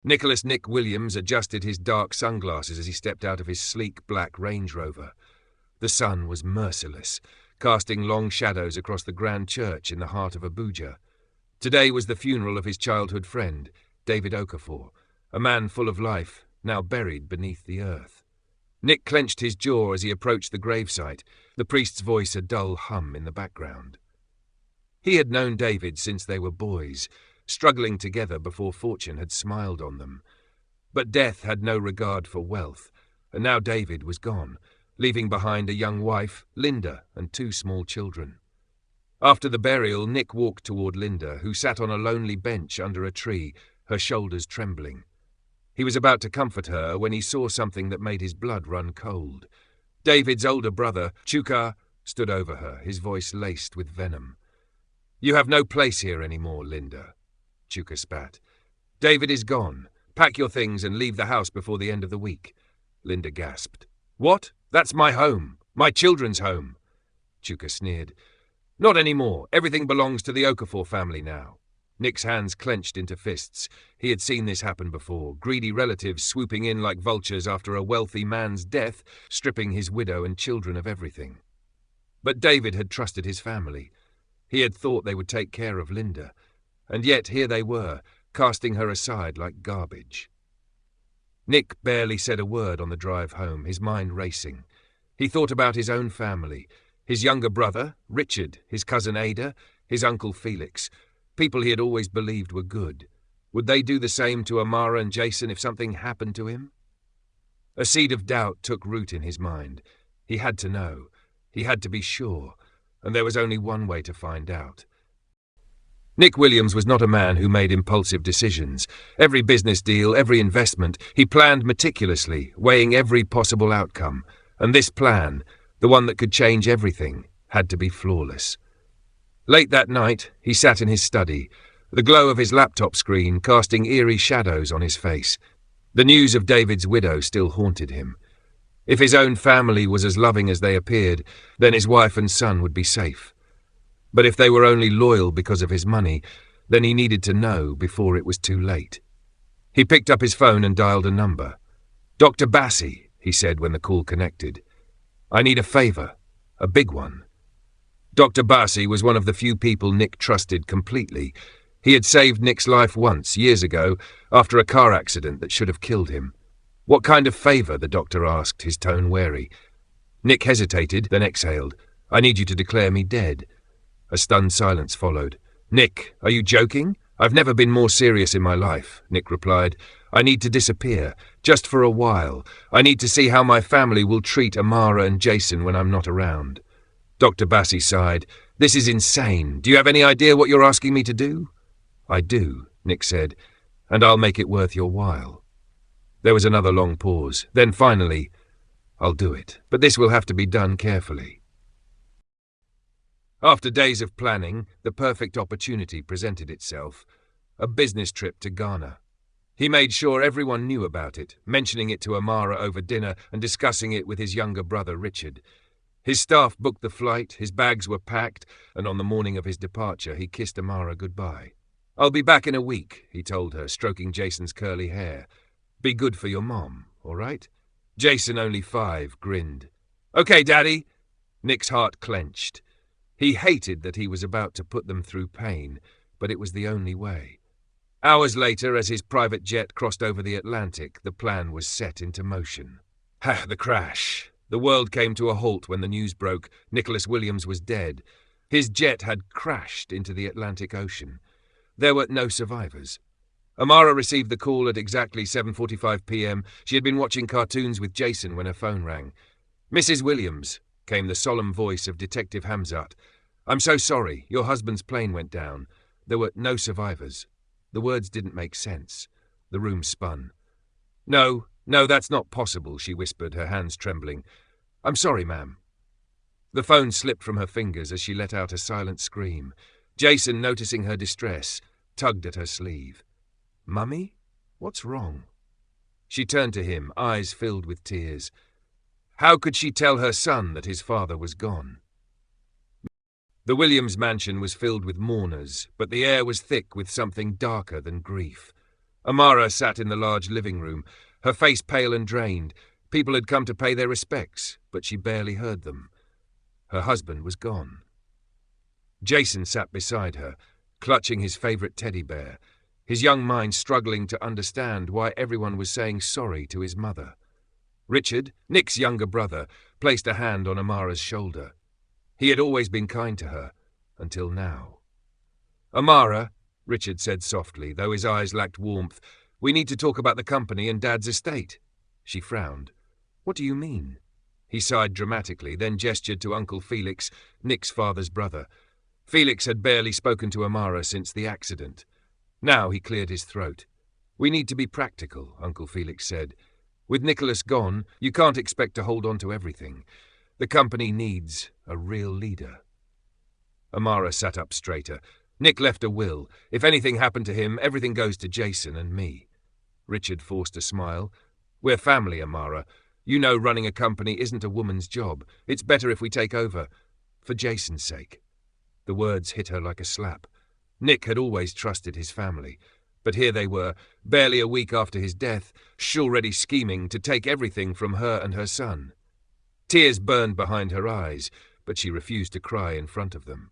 Nicholas "Nick" Williams adjusted his dark sunglasses as he stepped out of his sleek black Range Rover. The sun was merciless, casting long shadows across the grand church in the heart of Abuja. Today was the funeral of his childhood friend, David Okafor, a man full of life, now buried beneath the earth. Nick clenched his jaw as he approached the gravesite, the priest's voice a dull hum in the background. He had known David since they were boys, struggling together before fortune had smiled on them. But death had no regard for wealth, and now David was gone, leaving behind a young wife, Linda, and 2 small children. After the burial, Nick walked toward Linda, who sat on a lonely bench under a tree, her shoulders trembling. He was about to comfort her when he saw something that made his blood run cold. David's older brother, Chuka, stood over her, his voice laced with venom. "You have no place here anymore, Linda," Chuka spat. "David is gone. Pack your things and leave the house before the end of the week." Linda gasped. "What? That's my home. My children's home." Chuka sneered. "Not anymore. Everything belongs to the Okafor family now." Nick's hands clenched into fists. He had seen this happen before, greedy relatives swooping in like vultures after a wealthy man's death, stripping his widow and children of everything. But David had trusted his family. He had thought they would take care of Linda. And yet here they were, casting her aside like garbage. Nick barely said a word on the drive home, his mind racing. He thought about his own family, his younger brother, Richard, his cousin Ada, his uncle Felix, people he had always believed were good. Would they do the same to Amara and Jason if something happened to him? A seed of doubt took root in his mind. He had to know. He had to be sure. And there was only one way to find out. Nick Williams was not a man who made impulsive decisions. Every business deal, every investment, he planned meticulously, weighing every possible outcome. And this plan, the one that could change everything, had to be flawless. Late that night, he sat in his study, the glow of his laptop screen casting eerie shadows on his face. The news of David's widow still haunted him. If his own family was as loving as they appeared, then his wife and son would be safe. But if they were only loyal because of his money, then he needed to know before it was too late. He picked up his phone and dialed a number. "Dr. Bassi," he said when the call connected. "I need a favor, a big one." Dr. Bassi was one of the few people Nick trusted completely. He had saved Nick's life once, years ago, after a car accident that should have killed him. "What kind of favor?" the doctor asked, his tone wary. Nick hesitated, then exhaled. "I need you to declare me dead." A stunned silence followed. "Nick, are you joking? I've never been more serious in my life," Nick replied. "I need to disappear, just for a while. I need to see how my family will treat Amara and Jason when I'm not around." Dr. Bassi sighed. "This is insane. Do you have any idea what you're asking me to do?" "I do," Nick said, "and I'll make it worth your while." There was another long pause. Then finally, "I'll do it, but this will have to be done carefully." After days of planning, the perfect opportunity presented itself. A business trip to Ghana. He made sure everyone knew about it, mentioning it to Amara over dinner and discussing it with his younger brother Richard. His staff booked the flight, his bags were packed, and on the morning of his departure he kissed Amara goodbye. "I'll be back in a week," he told her, stroking Jason's curly hair. "Be good for your mom, all right?" Jason, only 5, grinned. "Okay, Daddy." Nick's heart clenched. He hated that he was about to put them through pain, but it was the only way. Hours later, as his private jet crossed over the Atlantic, the plan was set into motion. The crash. The world came to a halt when the news broke. Nicholas Williams was dead. His jet had crashed into the Atlantic Ocean. There were no survivors. Amara received the call at exactly 7:45 p.m. She had been watching cartoons with Jason when her phone rang. "Mrs. Williams," came the solemn voice of Detective Hamzat. "I'm so sorry. Your husband's plane went down. There were no survivors." The words didn't make sense. The room spun. No, that's not possible," she whispered, her hands trembling. "I'm sorry, ma'am." The phone slipped from her fingers as she let out a silent scream. Jason, noticing her distress, tugged at her sleeve. "Mummy? What's wrong?" She turned to him, eyes filled with tears. How could she tell her son that his father was gone? The Williams mansion was filled with mourners, but the air was thick with something darker than grief. Amara sat in the large living room, her face pale and drained. People had come to pay their respects, but she barely heard them. Her husband was gone. Jason sat beside her, clutching his favourite teddy bear, his young mind struggling to understand why everyone was saying sorry to his mother. Richard, Nick's younger brother, placed a hand on Amara's shoulder. He had always been kind to her, until now. "Amara," Richard said softly, though his eyes lacked warmth, "we need to talk about the company and Dad's estate." She frowned. "What do you mean?" He sighed dramatically, then gestured to Uncle Felix, Nick's father's brother. Felix had barely spoken to Amara since the accident. Now he cleared his throat. "We need to be practical," Uncle Felix said. "With Nicholas gone, you can't expect to hold on to everything. The company needs a real leader." Amara sat up straighter. "Nick left a will. If anything happened to him, everything goes to Jason and me." Richard forced a smile. "We're family, Amara. You know running a company isn't a woman's job. It's better if we take over. For Jason's sake." The words hit her like a slap. Nick had always trusted his family, but here they were, barely a week after his death, already scheming to take everything from her and her son. Tears burned behind her eyes, but she refused to cry in front of them.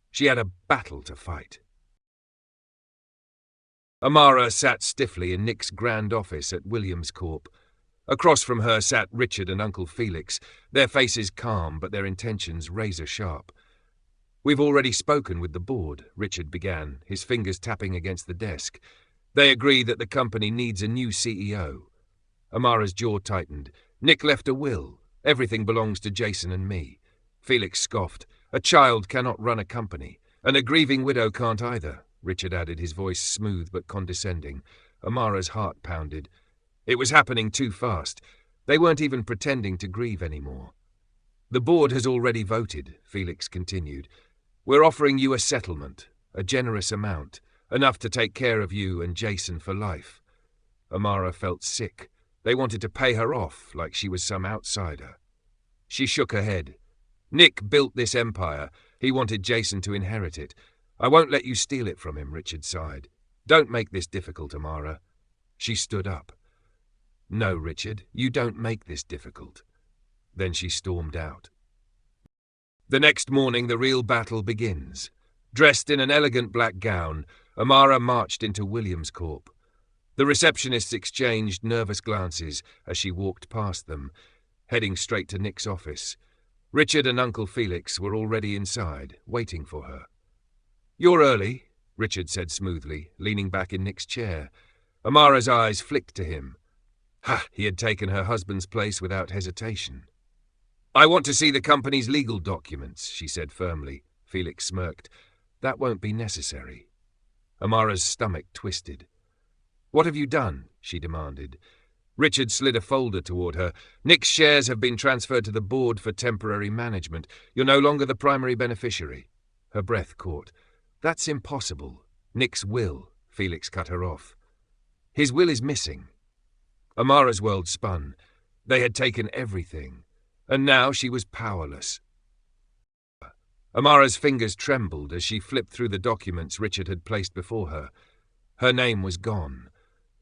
She had a battle to fight. Amara sat stiffly in Nick's grand office at Williams Corp. Across from her sat Richard and Uncle Felix, their faces calm but their intentions razor-sharp. "We've already spoken with the board," Richard began, his fingers tapping against the desk. "They agree that the company needs a new CEO." Amara's jaw tightened. "Nick left a will. Everything belongs to Jason and me." Felix scoffed. "A child cannot run a company. And a grieving widow can't either," Richard added, his voice smooth but condescending. Amara's heart pounded. It was happening too fast. They weren't even pretending to grieve anymore. "The board has already voted," Felix continued. "We're offering you a settlement, a generous amount, enough to take care of you and Jason for life." Amara felt sick. They wanted to pay her off like she was some outsider. She shook her head. "Nick built this empire. He wanted Jason to inherit it. I won't let you steal it from him," Richard sighed. "Don't make this difficult, Amara." She stood up. "No, Richard, you don't make this difficult." Then she stormed out. The next morning the real battle begins. Dressed in an elegant black gown, Amara marched into Williams Corp. The receptionists exchanged nervous glances as she walked past them, heading straight to Nick's office. Richard and Uncle Felix were already inside, waiting for her. "You're early," Richard said smoothly, leaning back in Nick's chair. Amara's eyes flicked to him. Ha! He had taken her husband's place without hesitation. "I want to see the company's legal documents," she said firmly. Felix smirked. "That won't be necessary." Amara's stomach twisted. "What have you done?" she demanded. Richard slid a folder toward her. "Nick's shares have been transferred to the board for temporary management. You're no longer the primary beneficiary." Her breath caught. "That's impossible." "Nick's will," Felix cut her off. "His will is missing." Amara's world spun. They had taken everything, and now she was powerless. Amara's fingers trembled as she flipped through the documents Richard had placed before her. Her name was gone.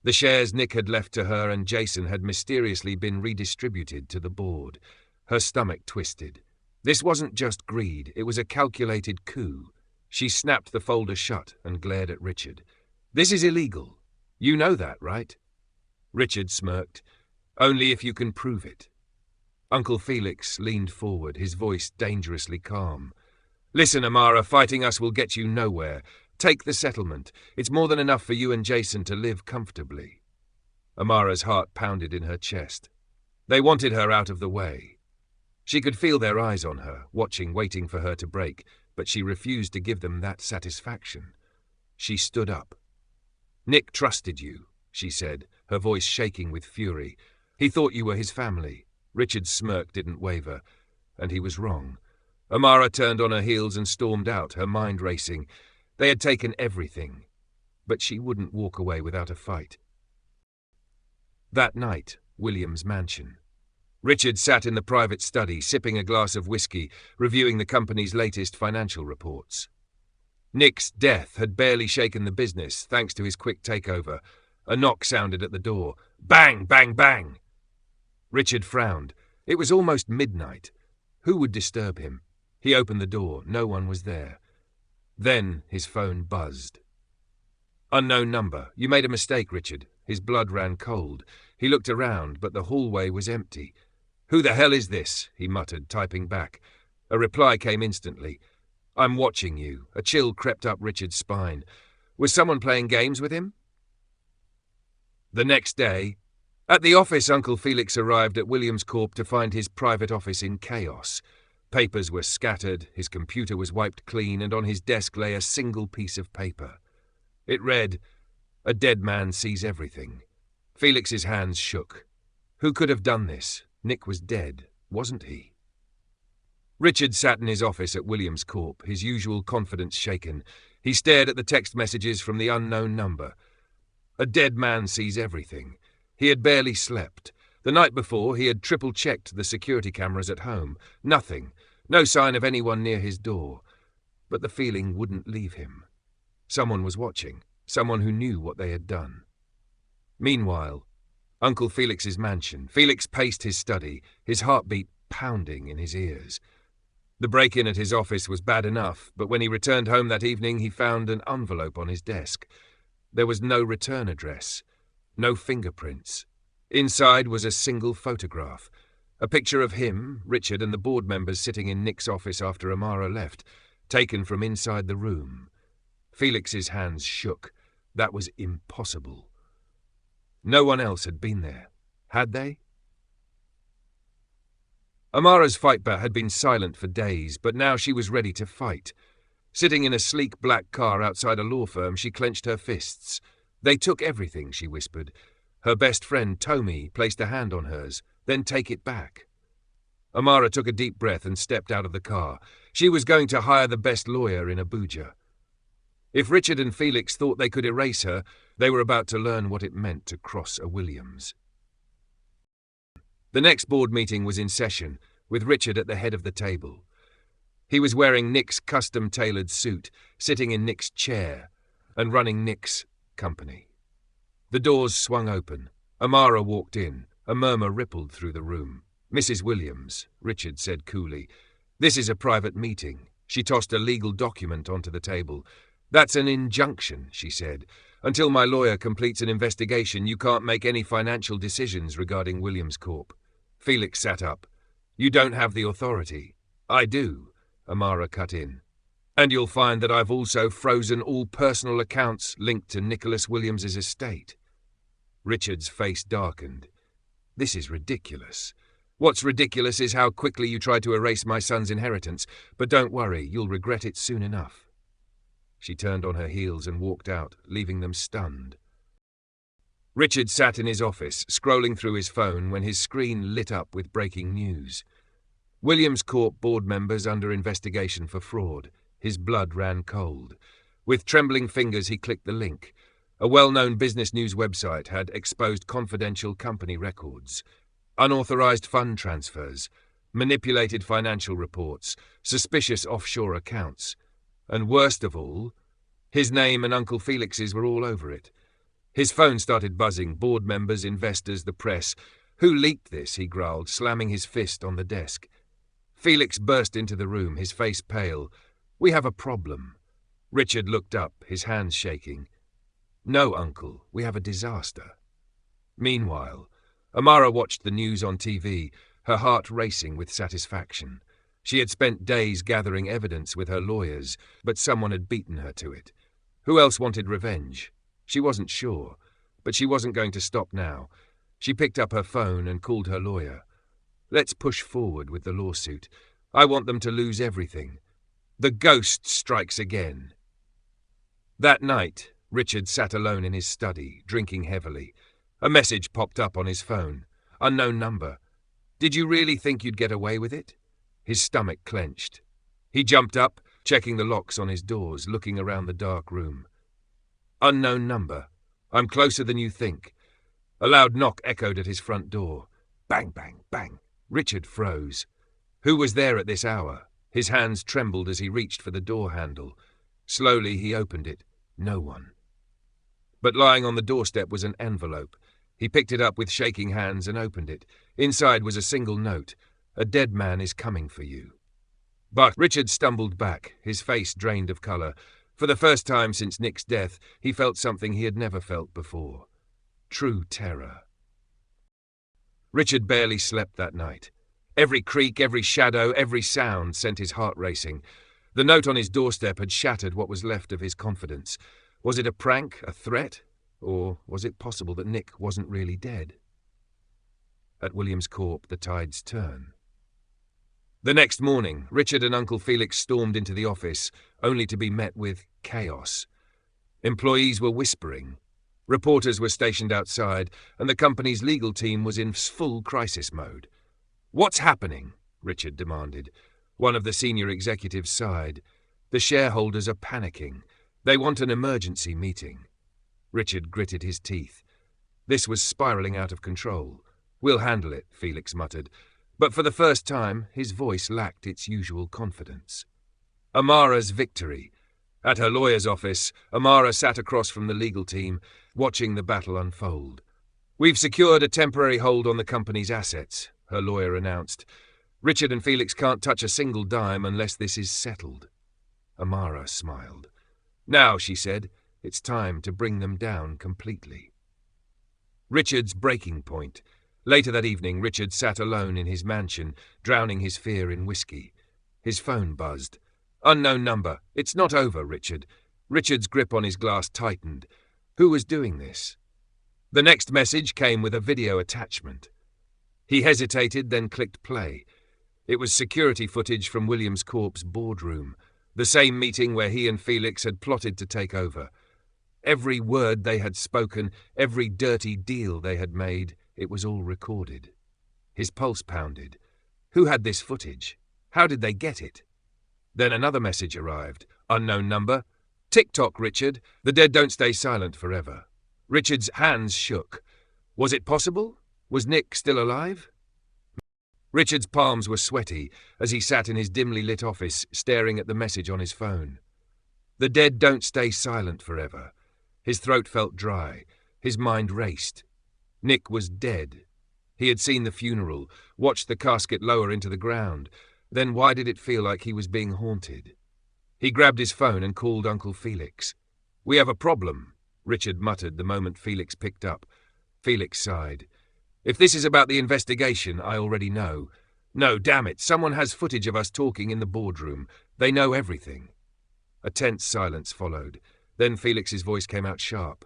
The shares Nick had left to her and Jason had mysteriously been redistributed to the board. Her stomach twisted. This wasn't just greed, it was a calculated coup. She snapped the folder shut and glared at Richard. "This is illegal. You know that, right?" Richard smirked. "Only if you can prove it." Uncle Felix leaned forward, his voice dangerously calm. "Listen, Amara, fighting us will get you nowhere. Take the settlement. It's more than enough for you and Jason to live comfortably." Amara's heart pounded in her chest. They wanted her out of the way. She could feel their eyes on her, watching, waiting for her to break, but she refused to give them that satisfaction. She stood up. "Nick trusted you," she said, her voice shaking with fury. "He thought you were his family." Richard's smirk didn't waver, and he was wrong. Amara turned on her heels and stormed out, her mind racing. They had taken everything, but she wouldn't walk away without a fight. That night, Williams' mansion. Richard sat in the private study, sipping a glass of whiskey, reviewing the company's latest financial reports. Nick's death had barely shaken the business, thanks to his quick takeover. A knock sounded at the door. Bang, bang, bang! Richard frowned. It was almost midnight. Who would disturb him? He opened the door. No one was there. Then his phone buzzed. Unknown number. You made a mistake, Richard. His blood ran cold. He looked around, but the hallway was empty. Who the hell is this? He muttered, typing back. A reply came instantly. I'm watching you. A chill crept up Richard's spine. Was someone playing games with him? The next day, at the office, Uncle Felix arrived at Williams Corp to find his private office in chaos. Papers were scattered, his computer was wiped clean, and on his desk lay a single piece of paper. It read, "A dead man sees everything." Felix's hands shook. Who could have done this? Nick was dead, wasn't he? Richard sat in his office at Williams Corp, his usual confidence shaken. He stared at the text messages from the unknown number. A dead man sees everything. He had barely slept. The night before, he had triple-checked the security cameras at home. Nothing. No sign of anyone near his door. But the feeling wouldn't leave him. Someone was watching. Someone who knew what they had done. Meanwhile, Uncle Felix's mansion. Felix paced his study, his heartbeat pounding in his ears. The break-in at his office was bad enough, but when he returned home that evening, he found an envelope on his desk. There was no return address, no fingerprints. Inside was a single photograph, a picture of him, Richard, and the board members sitting in Nick's office after Amara left, taken from inside the room. Felix's hands shook. That was impossible. No one else had been there, had they? Amara's fight bat had been silent for days, but now she was ready to fight. Sitting in a sleek black car outside a law firm, she clenched her fists. They took everything, she whispered. Her best friend, Tommy, placed a hand on hers. Then take it back. Amara took a deep breath and stepped out of the car. She was going to hire the best lawyer in Abuja. If Richard and Felix thought they could erase her, they were about to learn what it meant to cross a Williams. The next board meeting was in session, with Richard at the head of the table. He was wearing Nick's custom-tailored suit, sitting in Nick's chair, and running Nick's company. The doors swung open. Amara walked in. A murmur rippled through the room. "Mrs. Williams," Richard said coolly, "this is a private meeting." She tossed a legal document onto the table. "That's an injunction," she said. "Until my lawyer completes an investigation, you can't make any financial decisions regarding Williams Corp." Felix sat up. "You don't have the authority." "I do," Amara cut in. "And you'll find that I've also frozen all personal accounts linked to Nicholas Williams's estate." Richard's face darkened. "This is ridiculous. What's ridiculous is how quickly you tried to erase my son's inheritance, but don't worry, you'll regret it soon enough." She turned on her heels and walked out, leaving them stunned. Richard sat in his office, scrolling through his phone when his screen lit up with breaking news. Williams Corp board members under investigation for fraud. His blood ran cold. With trembling fingers he clicked the link. A well-known business news website had exposed confidential company records, unauthorized fund transfers, manipulated financial reports, suspicious offshore accounts. And worst of all, his name and Uncle Felix's were all over it. His phone started buzzing, board members, investors, the press. "Who leaked this?" he growled, slamming his fist on the desk. Felix burst into the room, his face pale. "We have a problem." Richard looked up, his hands shaking. "No, Uncle, we have a disaster." Meanwhile, Amara watched the news on TV, her heart racing with satisfaction. She had spent days gathering evidence with her lawyers, but someone had beaten her to it. Who else wanted revenge? She wasn't sure, but she wasn't going to stop now. She picked up her phone and called her lawyer. "Let's push forward with the lawsuit. I want them to lose everything. The ghost strikes again." That night, Richard sat alone in his study, drinking heavily. A message popped up on his phone. Unknown number. "Did you really think you'd get away with it?" His stomach clenched. He jumped up, checking the locks on his doors, looking around the dark room. "Unknown number. I'm closer than you think." A loud knock echoed at his front door. Bang, bang, bang. Richard froze. Who was there at this hour? His hands trembled as he reached for the door handle. Slowly he opened it. No one. But lying on the doorstep was an envelope. He picked it up with shaking hands and opened it. Inside was a single note. "A dead man is coming for you." But Richard stumbled back, his face drained of colour. For the first time since Nick's death, he felt something he had never felt before. True terror. Richard barely slept that night. Every creak, every shadow, every sound sent his heart racing. The note on his doorstep had shattered what was left of his confidence. Was it a prank, a threat, or was it possible that Nick wasn't really dead? At Williams Corp, the tides turn. The next morning, Richard and Uncle Felix stormed into the office, only to be met with chaos. Employees were whispering. Reporters were stationed outside, and the company's legal team was in full crisis mode. "What's happening?" Richard demanded. One of the senior executives sighed. "The shareholders are panicking. They want an emergency meeting." Richard gritted his teeth. This was spiraling out of control. "We'll handle it," Felix muttered. But for the first time, his voice lacked its usual confidence. Amara's victory. At her lawyer's office, Amara sat across from the legal team, watching the battle unfold. "We've secured a temporary hold on the company's assets," her lawyer announced. "Richard and Felix can't touch a single dime unless this is settled." Amara smiled. "Now," she said, "it's time to bring them down completely." Richard's breaking point. Later that evening, Richard sat alone in his mansion, drowning his fear in whiskey. His phone buzzed. "Unknown number. It's not over, Richard." Richard's grip on his glass tightened. Who was doing this? The next message came with a video attachment. He hesitated, then clicked play. It was security footage from Williams Corp's boardroom, the same meeting where he and Felix had plotted to take over. Every word they had spoken, every dirty deal they had made, it was all recorded. His pulse pounded. Who had this footage? How did they get it? Then another message arrived. Unknown number. "TikTok, Richard. The dead don't stay silent forever." Richard's hands shook. Was it possible? Was Nick still alive? Richard's palms were sweaty as he sat in his dimly lit office, staring at the message on his phone. The dead don't stay silent forever. His throat felt dry. His mind raced. Nick was dead. He had seen the funeral, watched the casket lower into the ground. Then why did it feel like he was being haunted? He grabbed his phone and called Uncle Felix. "We have a problem," Richard muttered the moment Felix picked up. Felix sighed. "If this is about the investigation, I already know. No, damn it, someone has footage of us talking in the boardroom. They know everything." A tense silence followed. Then Felix's voice came out sharp.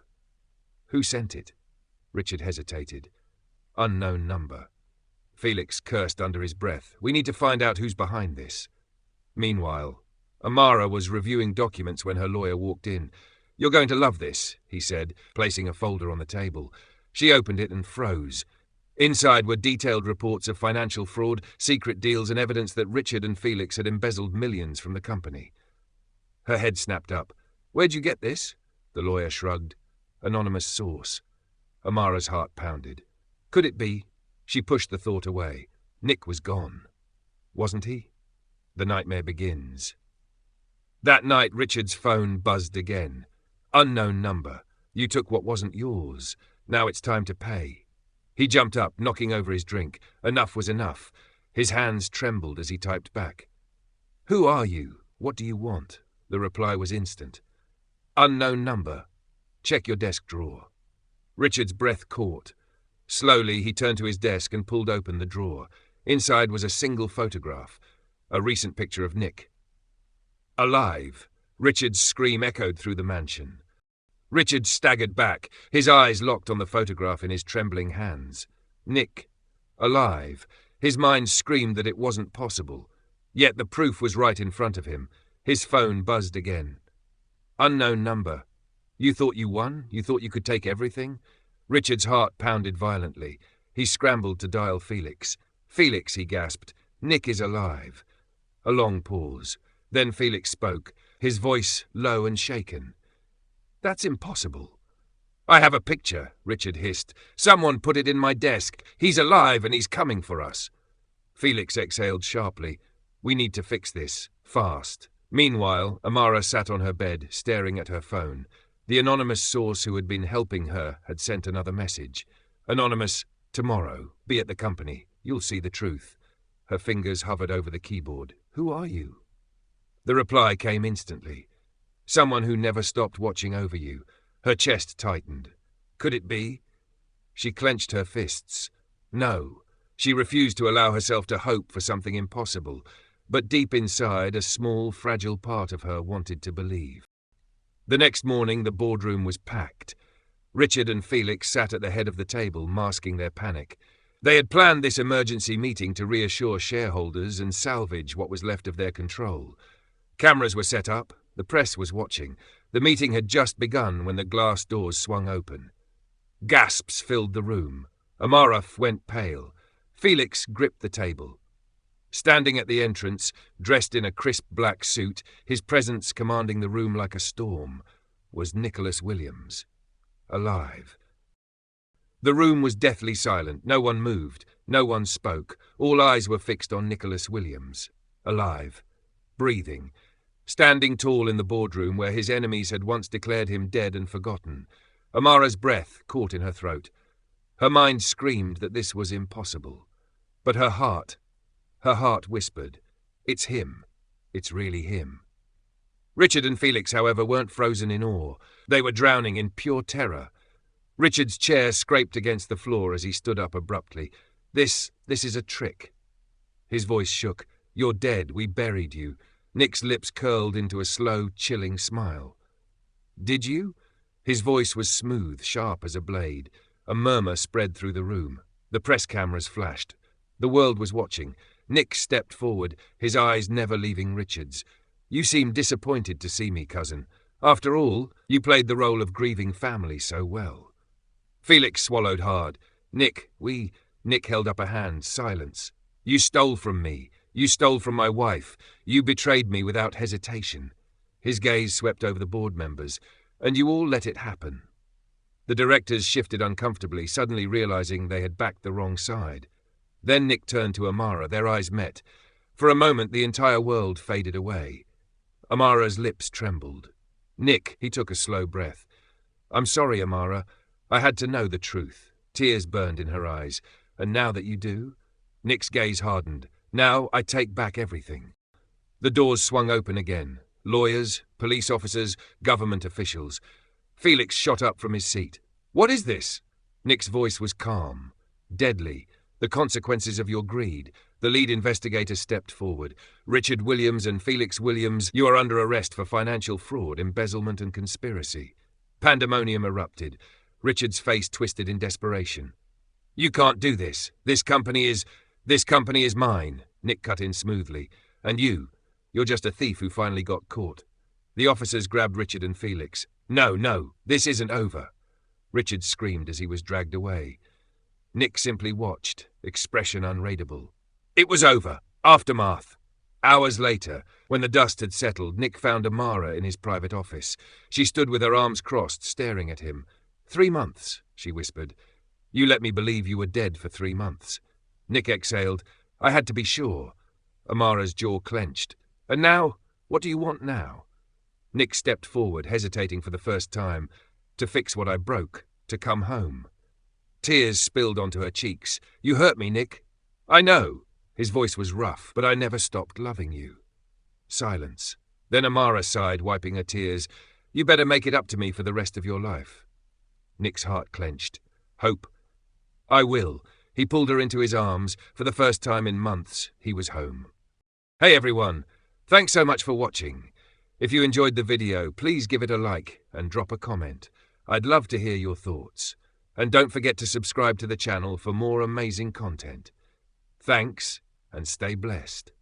"Who sent it?" Richard hesitated. "Unknown number." Felix cursed under his breath. "We need to find out who's behind this." Meanwhile, Amara was reviewing documents when her lawyer walked in. "You're going to love this," he said, placing a folder on the table. She opened it and froze. Inside were detailed reports of financial fraud, secret deals, and evidence that Richard and Felix had embezzled millions from the company. Her head snapped up. "Where'd you get this?" The lawyer shrugged. "Anonymous source." Amara's heart pounded. Could it be? She pushed the thought away. Nick was gone. Wasn't he? The nightmare begins. That night, Richard's phone buzzed again. "Unknown number. You took what wasn't yours. Now it's time to pay." He jumped up, knocking over his drink. Enough was enough. His hands trembled as he typed back. "Who are you? What do you want?" The reply was instant. "Unknown number. Check your desk drawer." Richard's breath caught. Slowly, he turned to his desk and pulled open the drawer. Inside was a single photograph, a recent picture of Nick. Alive! Richard's scream echoed through the mansion. Richard staggered back, his eyes locked on the photograph in his trembling hands. Nick. Alive. His mind screamed that it wasn't possible. Yet the proof was right in front of him. His phone buzzed again. "Unknown number. You thought you won? You thought you could take everything?" Richard's heart pounded violently. He scrambled to dial Felix. "Felix," he gasped. "Nick is alive." A long pause. Then Felix spoke, his voice low and shaken. "That's impossible." "I have a picture," Richard hissed. "Someone put it in my desk. He's alive and he's coming for us." Felix exhaled sharply. "We need to fix this. Fast." Meanwhile, Amara sat on her bed, staring at her phone. The anonymous source who had been helping her had sent another message. Anonymous, tomorrow, be at the company. You'll see the truth. Her fingers hovered over the keyboard. Who are you? The reply came instantly. Someone who never stopped watching over you. Her chest tightened. Could it be? She clenched her fists. No. She refused to allow herself to hope for something impossible, but deep inside, a small, fragile part of her wanted to believe. The next morning, the boardroom was packed. Richard and Felix sat at the head of the table, masking their panic. They had planned this emergency meeting to reassure shareholders and salvage what was left of their control. Cameras were set up. The press was watching. The meeting had just begun when the glass doors swung open. Gasps filled the room. Amara went pale. Felix gripped the table. Standing at the entrance, dressed in a crisp black suit, his presence commanding the room like a storm, was Nicholas Williams. Alive. The room was deathly silent. No one moved. No one spoke. All eyes were fixed on Nicholas Williams. Alive. Breathing. Standing tall in the boardroom where his enemies had once declared him dead and forgotten. Amara's breath caught in her throat. Her mind screamed that this was impossible. But her heart whispered, it's him. It's really him. Richard and Felix, however, weren't frozen in awe. They were drowning in pure terror. Richard's chair scraped against the floor as he stood up abruptly. This is a trick. His voice shook. You're dead. We buried you. Nick's lips curled into a slow, chilling smile. Did you? His voice was smooth, sharp as a blade. A murmur spread through the room. The press cameras flashed. The world was watching. Nick stepped forward, his eyes never leaving Richard's. You seem disappointed to see me, cousin. After all, you played the role of grieving family so well. Felix swallowed hard. Nick held up a hand. Silence. You stole from me. You stole from my wife. You betrayed me without hesitation. His gaze swept over the board members. And you all let it happen. The directors shifted uncomfortably, suddenly realizing they had backed the wrong side. Then Nick turned to Amara. Their eyes met. For a moment, the entire world faded away. Amara's lips trembled. Nick, he took a slow breath. I'm sorry, Amara. I had to know the truth. Tears burned in her eyes. And now that you do? Nick's gaze hardened. Now I take back everything. The doors swung open again. Lawyers, police officers, government officials. Felix shot up from his seat. What is this? Nick's voice was calm, deadly. The consequences of your greed. The lead investigator stepped forward. Richard Williams and Felix Williams, you are under arrest for financial fraud, embezzlement and conspiracy. Pandemonium erupted. Richard's face twisted in desperation. You can't do this. This company is mine. Nick cut in smoothly. And you're just a thief who finally got caught. The officers grabbed Richard and Felix. No, this isn't over. Richard screamed as he was dragged away. Nick simply watched, expression unreadable. It was over. Aftermath. Hours later, when the dust had settled, Nick found Amara in his private office. She stood with her arms crossed, staring at him. 3 months, she whispered. You let me believe you were dead for 3 months. Nick exhaled. I had to be sure. Amara's jaw clenched. And now? What do you want now? Nick stepped forward, hesitating for the first time. To fix what I broke. To come home. Tears spilled onto her cheeks. You hurt me, Nick. I know. His voice was rough, but I never stopped loving you. Silence. Then Amara sighed, wiping her tears. You better make it up to me for the rest of your life. Nick's heart clenched. Hope. I will. He pulled her into his arms. For the first time in months, he was home. Hey everyone. Thanks so much for watching. If you enjoyed the video, please give it a like and drop a comment. I'd love to hear your thoughts. And don't forget to subscribe to the channel for more amazing content. Thanks, and stay blessed.